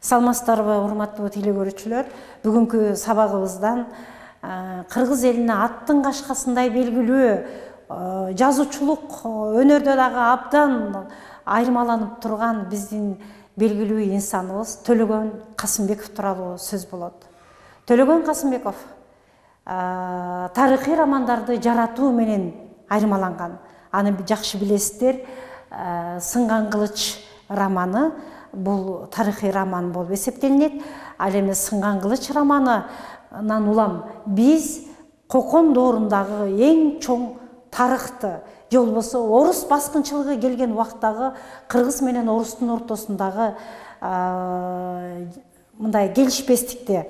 Саламатсыздарбы, урматтуу телекөрүүчүлөр. Бүгүнкү сабагыбыздан кыргыз элине аттын кашкасындай белгилүү жазуучулук өнөрдө дагы абдан айырмаланып турган биздин белгилүү инсаныбыз Төлөгөн Касымбеков тууралуу сөз болот. Төлөгөн Касымбеков тарыхый романдарды жаратуу менен айырмаланган. Аны жакшы билесиздер. Сынган кылыч романы бул тарыхый роман болуп эсептелинет. Ал эми Сынган кылыч романынан улам биз Кокон доорундагы эң чоң тарыхты, же болбосо орус баскынчылыгы келген убактагы кыргыз менен орустун ортосундагы мындай келишпестикти,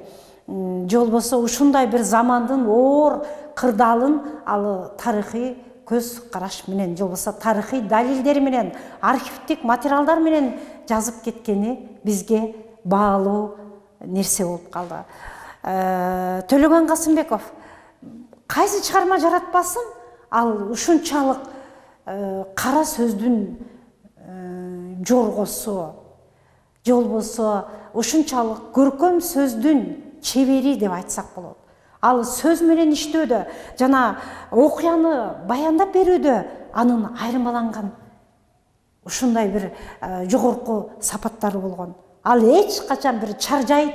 же болбосо ушундай бир замандын оор кырдаалын ал тарыхый көз караш менен, же болбосо тарыхый далилдер менен, архивдик материалдар менен жазып кеткени бизге баалуу нерсе болуп калды. Төлөгөн Касымбеков кайсы чыгарма жаратпасын, ал ушунчалык кара сөздүн жоргосу, же болбосо ушунчалык көркөм сөздүн чебери деп айтсак болот. Ал сөз менен иштөөдө жана окуяны баяндап берүүдө анын айырмаланган ушундай бир жогорку сапаттары болгон. Ал эч качан бир чаржайып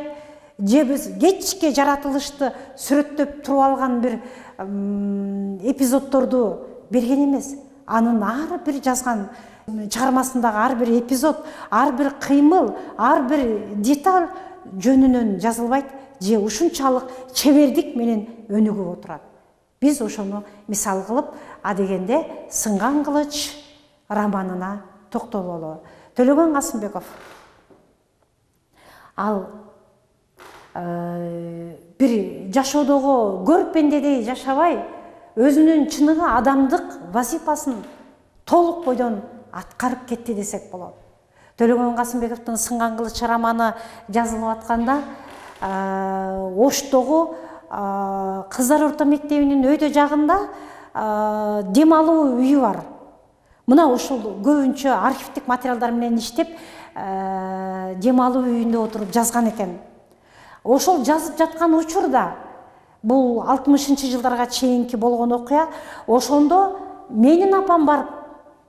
же биз кечке жаратылышты сүрөттөп туруп алган бир эпизоддорду берген эмес. Анын ар бир жазган чыгармасындагы ар бир эпизод, ар бир кыймыл, ар бир деталь жөнүнөн жазылбайт, же ушунчалык чебердик менен өнүгүп отурат. Биз ошону мисал кылып, адегенде Сынган кылыч романына токтололу. Төлөгөн Касымбеков ал бир жашоодогу көрпендедей жашабай, өзүнүн чыныгы адамдык вазифасын толук бойдон аткарып кетти десек болот. Төлөгөн Касымбековдун Сынган кылыч романы жазылып атканда Оштогу кыздар орто мектебинин өйдө жагында дем алуу үйү бар. Мына ушул көбүнчө архивдик материалдар менен иштеп дем алуу үйүндө отуруп жазган экен. Ошол жазып жаткан учурда, бул 60-жылдарга чейинки болгон окуя, ошондо менин апам барып,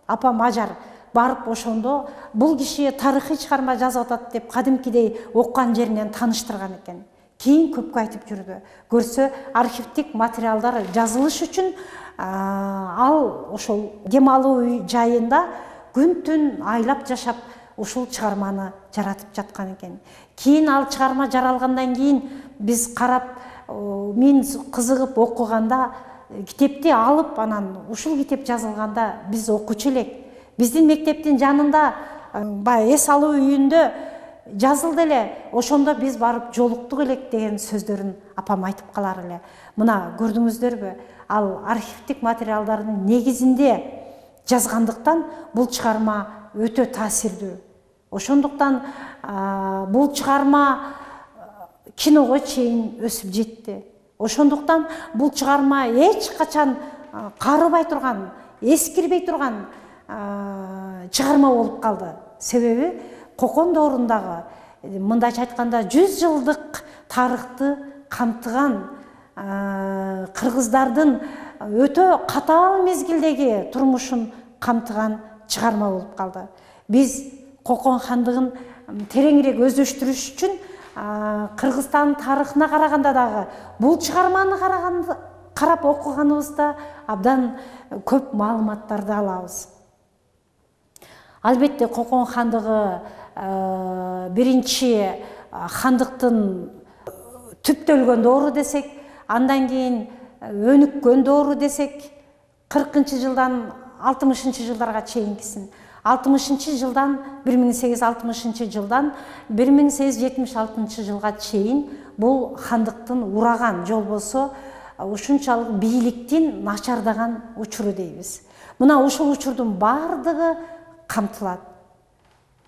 апам Ажар барып ошондо бул киши тарыхый чыгарма жазып атат деп кадимкидей оккан жеринен тааныштырган экен. Кийин көпкө айтып жүрдү. Көрсө архивдик материалдар жазылыш үчүн ал ошол дем алуу үй жайында күн-түн айлап жашап ушул чыгарманы жаратып жаткан экен. Кийин ал чыгарма жаралгандан кийин биз карап, мен кызыгып окуганда, китепти алып, анан ушул китеп жазылганда биз окучу элек. Биздин мектептин жанында баягы эс алуу үйүндө жазылды эле, ошондо биз барып жолуктук элек деген сөздөрүн апам айтып калар эле. Мына көрдүңүздөрбү, ал архивдик материалдардын негизинде жазгандыктан бул чыгарма өтө таасирдүү. Ошондуктан бул чыгарма киного чейин өсүп жетти. Ошондуктан бул чыгарма эч качан карыбай турган, эскирбей турган чыгарма болуп калды. Себеби Кокон доорундагы, мындайча айтканда 100 жылдык тарыхты камтыган, кыргыздардын өтө катаал мезгилдеги турмушун камтыган чыгарма болуп калды. Биз Кокон хандыгын тереңирээк өздөштүрүш үчүн Кыргызстан тарыхына караганда дагы бул чыгарманы карап окуганыбызда абдан көп маалыматтарды алабыз. Албетте Кокон хандыгы биринчи хандыктын түптөлгөн доору десек, андан кийин өнүккөн доору десек, 40-жылдан 60-жылдарга чейинкисин. 60-жылдан 1860-жылдан 1876-жылга чейин бул хандыктын ураган, же болбосо ушунчалык бийликтин начардаган учуру дейбиз. Мына ушул учурдун бардыгы камтылат.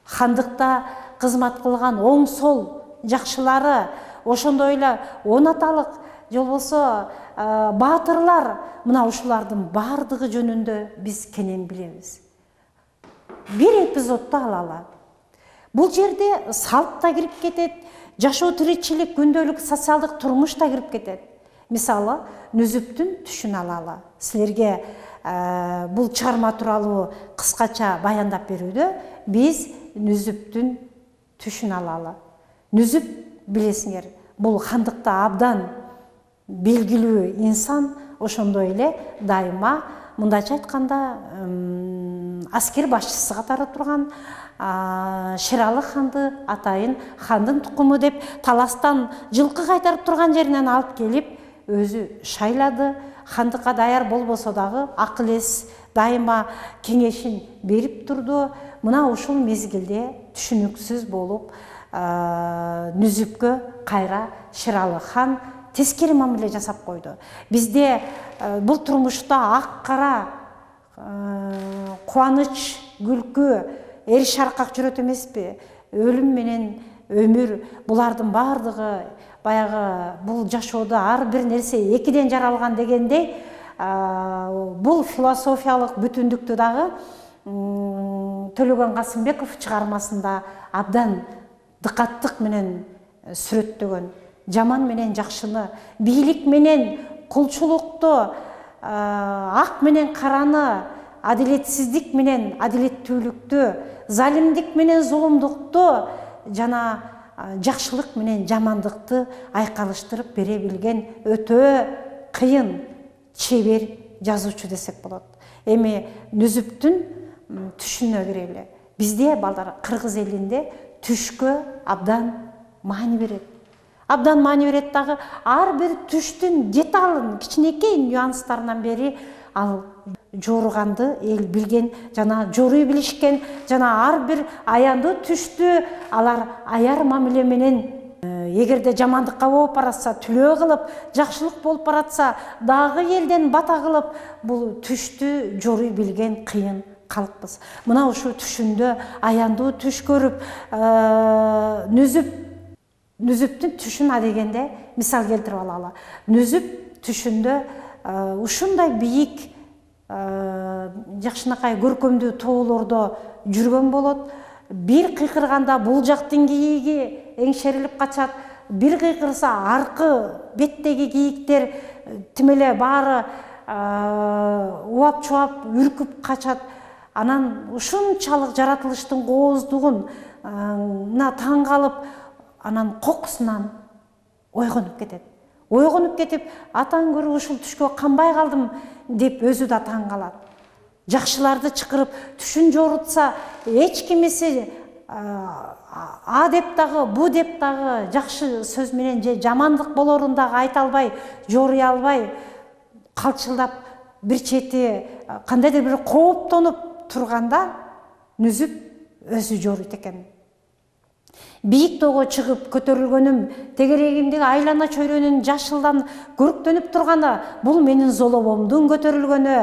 Хандыкта кызмат кылган оң сол жакшылары, ошондой эле 10 аталык, же болбосо баатырлар, мына ушулардын бардыгы жөнүндө биз кенен билебиз. Бир эпизодду алалы. Бул жерде салт да кирип кетет, жашоо тиричилик, күндөлүк социалдык турмуш да кирип кетет. Мисалы, Нүзүптүн түшүн алалы. Силерге бул чыгарма тууралуу кыскача баяндап берүүдө биз Нүзүптүн түшүн алалы. Нүзүп, билесиңер, бул хандыкта абдан белгилүү инсан, ошондой эле дайыма мындайча айтканда аскер башчысы катары турган, Шералы ханды атайын хандын тукуму деп таластан жылкы кайтарып турган жеринен алып келип өзү шайлады. Хандыкка даяр болбосо дагы акыл эс дайыма кеңешин берип турду. Мына ушул мезгилде түшүнүксүз болуп Нүзүпкө кайра Шералы хан тескери мамиле жасап койду. Бизде бул турмушта ак кара, кубаныч, күлкү, эр шаркак жүрөт эмеспи? Өлүм менен өмүр, булардын бардыгы баягы бул жашоодо ар бир нерсе экиден жаралган дегендей, бул философиялык бүтүндүктү дагы Төлөгөн Касымбеков чыгармасында абдан дыкаттык менен сүрөттөгөн. Жаман менен жакшыны, бийлик менен кулчулукту, ак менен караны, адилетсиздик менен адилеттүүлүктү, залимдик менен зулумдукту жана жакшылык менен жамандыкты айкалыштырып бере билген өтө кыйын, чебер жазуучу десек болот. Эми Нүзүптүн түшүнө кирели. Бизде балдар кыргыз элинде түшкө абдан маани берет. Абдан маани берет дагы, ар бир түштүн деталын, кичинекей нюанстарынан бери ал жоруганды эл билген, жана жоруй билишкен, жана ар бир аяндуу түштү алар аяр мамиле менен, эгерде жамандыкка болуп баратса түлөө кылып, жакшылык болуп баратса дагы элден бата кылып, бул түштү жоруй билген кыйын калкпыз. Мына ушул түшүндө аяндуу түш көрүп, Нүзүптүн түшүн адегенде мисал келтирип алалы. Нүзүп түшүндө ушундай бийик, жакшынакай көркөмдүү тоолордо жүргөн болот. Бир кыйкырганда бул жактын кийиги эңшерилип качат, бир кыйкырса аркы беттеги кийиктер тимеле баары убап-чубап үркүп качат. Анан ушунчалык жаратылыштын кооздугуна таң калып, анан кокусунан ойгонуп кетет. Ойгонуп кетип, атаң көрүп ушул түшкө канбай калдым деп өзү да таң калат. Жакшыларды чакырып түшүн жорутса, эч кимиси а деп дагы, бу деп дагы жакшы сөз менен же жамандык болорун дагы айта албай, жоруй албай, калчылдап бир чети кандайдыр бир кооптонуп турганда Нүзүп өзү жоруйт экен. Бийик тоого чыгып көтөрүлгөнүм, тегерегимдеги айлана чөйрөнүн жашылдан көрктөнүп турганы, бул менин золобомдун көтөрүлгөнү,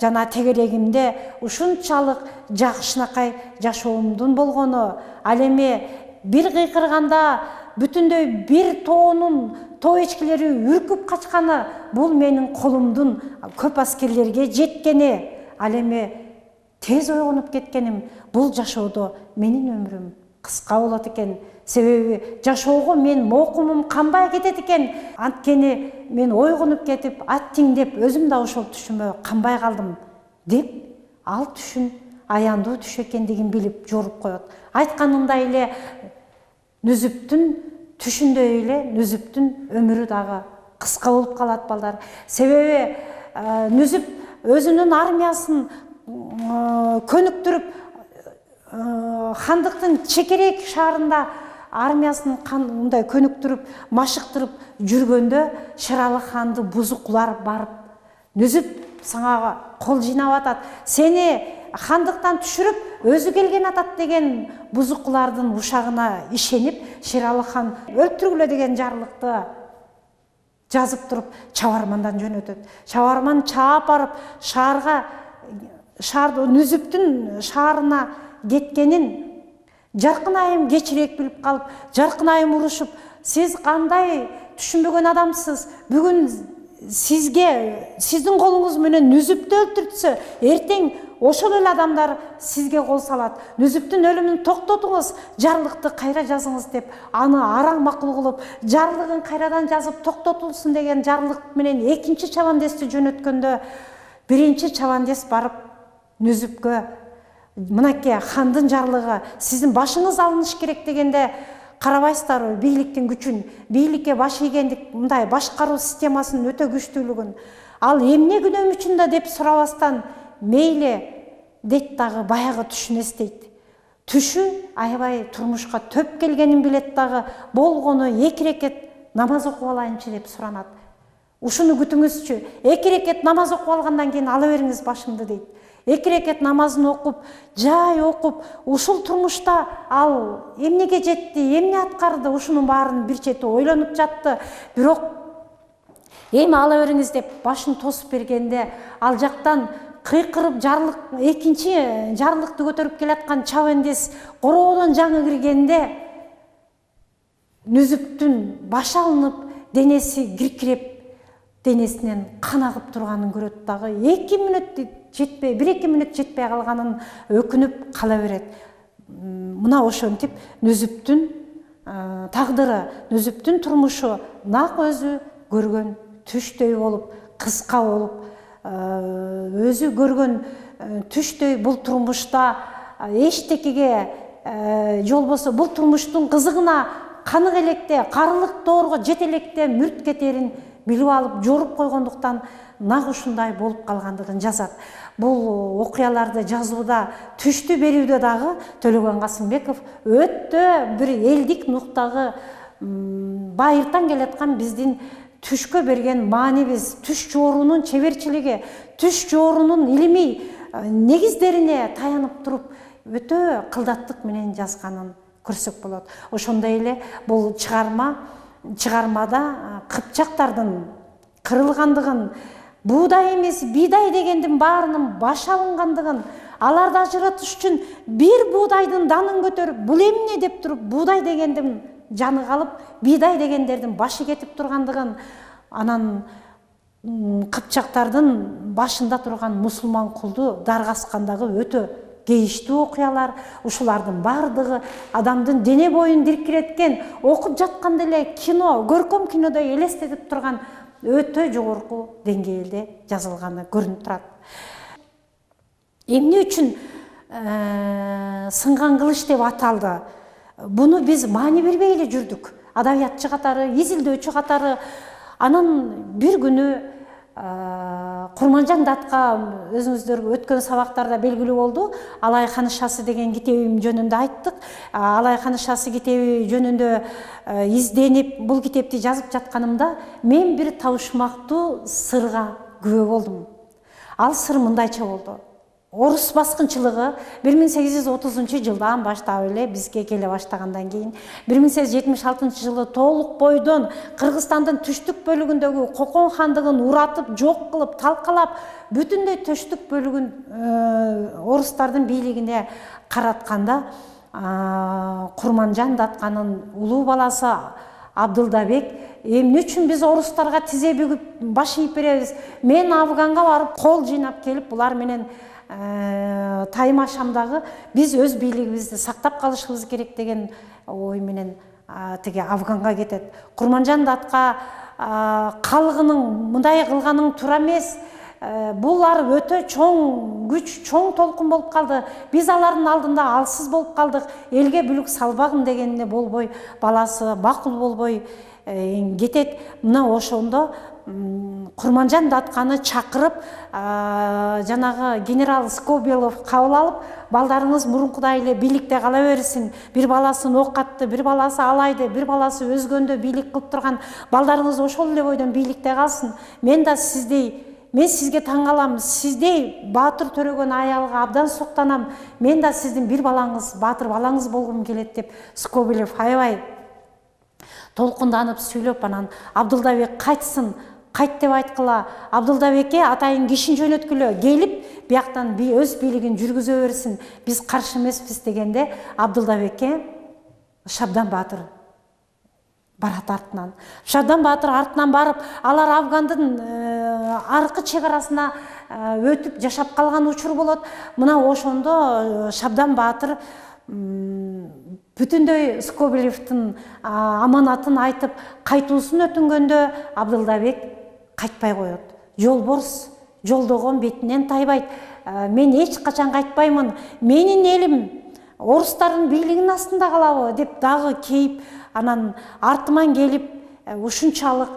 жана тегерегимде ушунчалык жакшынакай жашоомдун болгону. Ал эми бир кыйкырганда бүтүндөй бир тоонун тоо эчкилери үркүп качканы, бул менин колумдун көп аскерлерге жеткени. Ал эми тез ойгонуп кеткеним, бул жашоодо менин өмүрүм кыска болот экен. Себеби жашоого мен моокумум канбай кетет экен. Анткени мен ойгонуп кетип, аттиңдеп өзүм да ошол түшүмө канбай калдым деп, ал түшүн аяндуу түш экендигин билип жоруп коет. Айтканымдай эле Нүзүптүн түшүндөй эле Нүзүптүн өмүрү дагы кыска болуп калат балдар. Себеби Нүзүп өзүнүн армиясын көнүктүрүп, хандыктын чекерек шаарында армиясын мындай көнүктүрүп, машыктырып жүргөндө Шералы ханды бузукулар барып, Нүзүп сага кол жыйнап атат, сени хандыктан түшүрүп өзү келген атат деген бузукулардын ушагына ишенип, Шералы хан өлтүргүлө деген жарлыкты жазып туруп чабармандан жөнөтөт. Чабарман чаап барып шаарда Нүзүптүн шаарына кеткенин Жаркын айым кечирээк билип калып, Жаркын айым урушуп, сиз кандай түшүнбөгөн адамсыз, бүгүн сизге, сиздин колуңуз менен Нүзүптү өлтүртсө, эртең ошол эле адамдар сизге кол салат. Нүзүптүн өлүмүн токтотуңуз, жарлыкты кайра жазыңыз деп аны араң макул кылып, жарлыгын кайрадан жазып токтотулсун деген жарлык менен экинчи чабандести жөнөткөндө, биринчи чабандес барып Нүзүпкө мынакей хандын жарлыгы, сиздин башыңыз алыныш керек дегенде, карабайсыздарбы бийликтин күчүн, бийликке баш ийгендик мындай башкаруу системасынын өтө күчтүүлүгүн. Ал эмне күнөөм үчүн да деп сурабастан, мейли дейт дагы баягы түшүн эстейт. Түшү аябай турмушка төп келгенин билет дагы, болгону 2 рекет намаз окуп алайынчы деп суранат. Ушуну күтүңүзчү, 2 рекет намаз окуп алгандан кийин ала бериңиз башымды дейт. 2 рекет намазын окуп, жай окуп, ушул турмушта ал эмнеге жетти, эмне аткарды, ушунун баарын бир чети ойлонуп жатты. Бирок эми ала бериңиз деп башын тосуп бергенде, ал жактан кыйкырып экинчи жарлыкты көтөрүп келаткан чабандес короодон жаңы киргенде, Нүзүптүн башы алынып, денеси киркиреп, денесинен кан агып турганын көрөт дагы. 2 мүнөт жетпей, 1-2 мүнөт жетпей калганын өкүнүп кала берет. Мына ошентип Нүзүптүн тагдыры, Нүзүптүн турмушу нак өзү көргөн түштөй болуп, кыска болуп, өзү көргөн түштөй бул турмушта эчтекеге жол болсо, бул турмуштун кызыгына канык электе, карылык доорго жете электе мүрт кетерин билип алып, жоруп койгондуктан нак ушундай болуп калгандыгын жазат. Бул окуяларды жазууда, түштү берүүдө дагы Төлөгөн Касымбеков өтө бир элдик нуктагы байыртан келаткан биздин түшкө берген маанибиз, түш жоорунун чеберчилиги, түш жоорунун илимий негиздерине таянып туруп, өтө кылдаттык менен жазганын көрсөк болот. Ошондой эле бул чыгармада кыпчактардын кырылгандыгын, буудай эмес бийдай дегендин баарынын баш алынгандыгын, аларды ажыратыш үчүн бир буудайдын данын көтөрүп, бул эмне деп туруп, буудай дегендин жаны калып, бийдай дегендердин башы кетип тургандыгын, анан кыпчактардын башында турган мусулман кулду даргаскандагы өтө кейиштүү окуялар, ушулардын бардыгы адамдын дене боюн диркиреткен, окуп жатканда эле кино, көркөм кинодой элестетип турган өтө жогорку деңгээлде жазылганы көрүнүп турат. Эмне үчүн сынган кылыч деп аталды? Буну биз маани бербей эле жүрдүк. Адабиятчы катары, изилдөөчү катары. Анан бир күнү Курманжан Датка өзүңүздөр өткөн сабактарда белгилүү болду. Алай ханышасы деген китебим жөнүндө айттык. Алай ханышасы китеби жөнүндө изденип, бул китепти жазып жатканымда мен бир табышмактуу сырга күбө болдум. Ал сыр мындайча болду. Орус баскынчылыгы 1830 жылдан баштап эле бизге келе баштагандан кийин 1876 толук бойдон Кыргызстандын түштүк бөлүгүндөгү Кокон хандыгын уратып, жок кылып, талкалап, бүтүндөй түштүк бөлүгүн орустардын бийлигине каратканда Курманжан Датканын улуу баласы Абдылдабек эмне үчүн биз орустарга тизе бүгүп баш ийип беребиз? Мен Афганга барып кол жыйнап келип, булар менен Тайма Шамдагы биз өз бийлигибизди сактап калышыбыз керек деген ой менен тиги Афганга кетет. Курманжан Датка калгынын мындай кылганын туура эмес, булар өтө чоң күч, чоң толкун болуп калды. Биз алардын алдында алсыз болуп калдык. Элге бүлүк салбагын дегенине болбой, баласы макул болбой кетет. Мына ошондо Курманжан Датканы чакырып, жанагы генерал Скобелов кабыл алып, балдарыңыз мурункудай эле бийликте кала берсин, бир баласын ок атты, бир баласы алайды, бир баласы өзгөндө бийлик кылып турган, балдарыңыз ошол эле бойдон бийликте калсын. Мен сизге таң калам, сиздей баатыр төрөгөн аялга абдан суктанам. Мен да сиздин бир балаңыз, баатыр балаңыз болгум келет деп Скобелев аябай толкунданып сүйлөп, анан Абдылдабек кайтсын, кайт деп айткыла, Абдылдабекке атайын кишин жөнөткүлө, келип бияктан өз бийлигин жүргүзө берсин, биз каршы эмеспиз дегенде Абдылдабекке Шабдан баатыр барат артынан. Шабдан баатыр артынан барып, алар Афгандын аркы чек арасына өтүп жашап калган учур болот. Мына ошондо Шабдан Баатыр бүтүндөй Скобелевдин аманатын айтып кайтуусун өтүнгөндө Абдылдабек кайтпай коет. Жолборс жолдогон бетинен тайбайт. Мен эч качан кайтпаймын. Менин элим орустардын бийлигинин астында калабы деп дагы кейип, анан артыман келип ушунчалык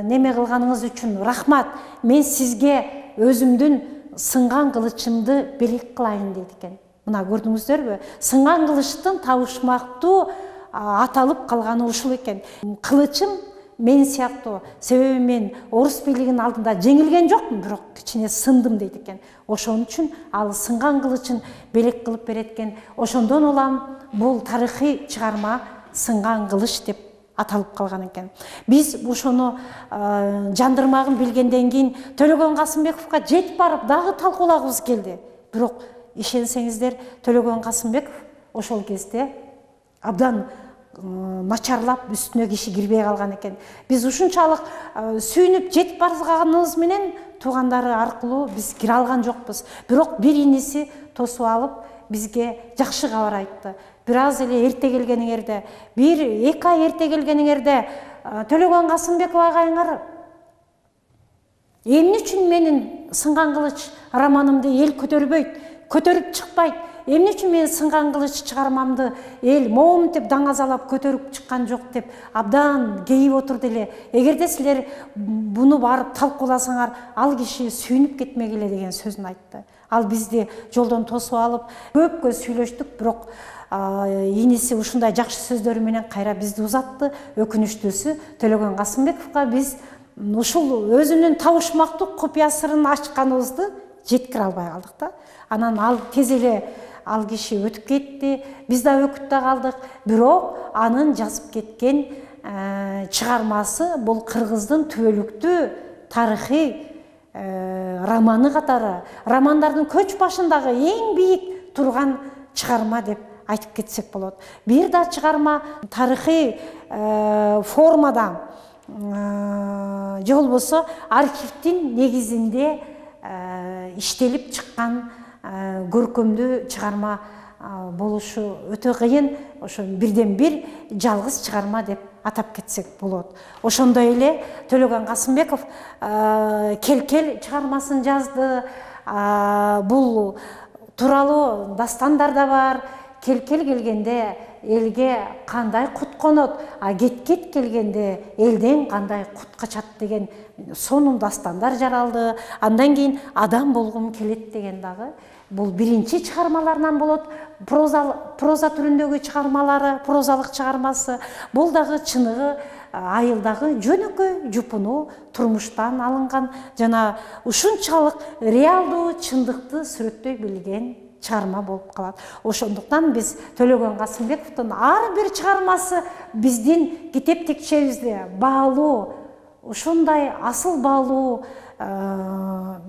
неме кылганыңыз үчүн рахмат. Мен сизге өзүмдүн сынган кылычымды белек кылайын дейт экен. Мына көрдүңүздөрбү? Сынган кылычтын табышмактуу аталып калганы ушул экен. Кылычым мен сыяктуу, себеби мен орус бийлигинин алдында жеңилген жокмун, бирок кичине сындым дейт экен. Ошон үчүн ал сынган кылычын белек кылып берет экен. Ошондон улам бул тарыхый чыгарма сынган кылыч деп аталып калган экен. Биз ошону жандырмагын билгенден кийин Төлөгөн Касымбековго жетип барып дагы талкуулагыбыз келди. Бирок ишенсеңиздер, Төлөгөн Касымбеков ошол кезде абдан начарлап, үстүнө киши кирбей калган экен. Биз ушунчалык сүйүнүп жетип барганыбыз менен туугандары аркылуу биз кире алган жокпуз. Бирок бир иниси тосуп алып бизге жакшы кабар айтты. Бир аз эле эрте келгениңерде, бир эки ай эрте келгениңерде Төлөгөн Касымбеков агайыңар эмне үчүн менин сынган кылыч романымды эл көтөрбөйт, көтөрүп чыкпайт? Эмне үчүн мен сынган кылыч чыгармамды эл момунтип даңазалап көтөрүп чыккан жок деп абдан кейип отурду эле. Эгерде силер буну барып талкууласаңар, ал киши сүйүнүп кетмек эле деген сөзүн айтты. Ал бизди жолдон тосуп алып, көпкө сүйлөштүк, бирок иниси ушундай жакшы сөздөрү менен кайра бизди узатты. Өкүнүчтүүсү, Төлөгөн Касымбековго биз ушул өзүнүн табышмактуу купуя сырын ачканыбызды жеткире албай калдык да. Анан ал тез эле ал киши өтүп кетти, биз да өкүттө калдык. Бирок анын жазып кеткен чыгармасы бул кыргыздын түбөлүктүү тарыхый романы катары, романдардын көч башындагы эң бийик турган чыгарма деп айтып кетсек болот. Бир да чыгарма тарыхый формада же болбосо архивдин негизинде иштелип чыккан көркөмдүү чыгарма болушу өтө кыйын. Ошо бирден бир жалгыз чыгарма деп атап кетсек болот. Ошондой эле Төлөгөн Касымбеков Келкел чыгармасын жазды. Бул тууралуу дастандар да бар. Келкел келгенде элге кандай кут конот, а кеткет келгенде элден кандай кут качат деген сонун дастандар жаралды. Андан кийин Адам болгум келет деген дагы бул биринчи чыгармаларынан болот. Проза түрүндөгү чыгармалары, прозалык чыгармасы. Бул дагы чыныгы айылдагы жөнөкөй жупуну турмуштан алынган жана ушунчалык реалдуу чындыкты сүрөттөй билген чыгарма болуп калат. Ошондуктан биз Төлөгөн Касымбековдун ар бир чыгармасы биздин китеп текчебизде баалуу, ушундай асыл баалуу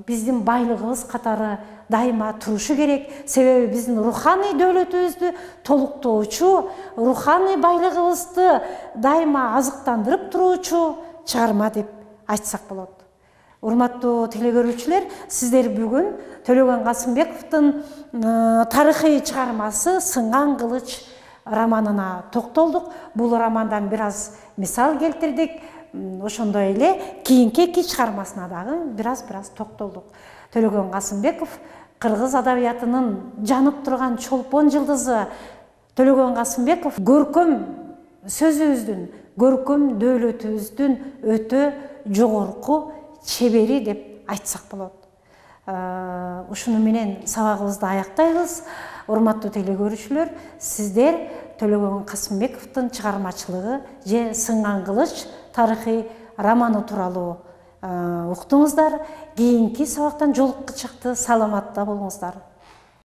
биздин байлыгыбыз катары дайыма турушу керек. Себеби биздин руханий дөөлөтүбүздү толуктоочу, руханий байлыгыбызды дайыма азыктандырып туруучу чыгарма деп айтсак болот. Урматтуу телекөрүүчүлөр, сиздер бүгүн Төлөгөн Касымбековдун тарыхый чыгармасы Сынган кылыч романына токтолдук. Бул романдан бир аз мисал келтирдик. Ошондой эле кийинки эки чыгармасына дагы бир аз токтолдук. Төлөгөн Касымбеков кыргыз адабиятынын жанып турган чолпон жылдызы. Төлөгөн Касымбеков көркөм сөзүбүздүн, көркөм дөөлөтүбүздүн өтө жогорку чебери деп айтсак болот. Ушуну менен сабагыбызды аяктайбыз. Урматтуу телекөрүүчүлөр, сиздер Төлөгөн Касымбековдун чыгармачылыгы же Сынган кылыч тарыхый романы тууралуу уктуңуздар. Кийинки сабактан жолуккучакты саламатта болуңуздар.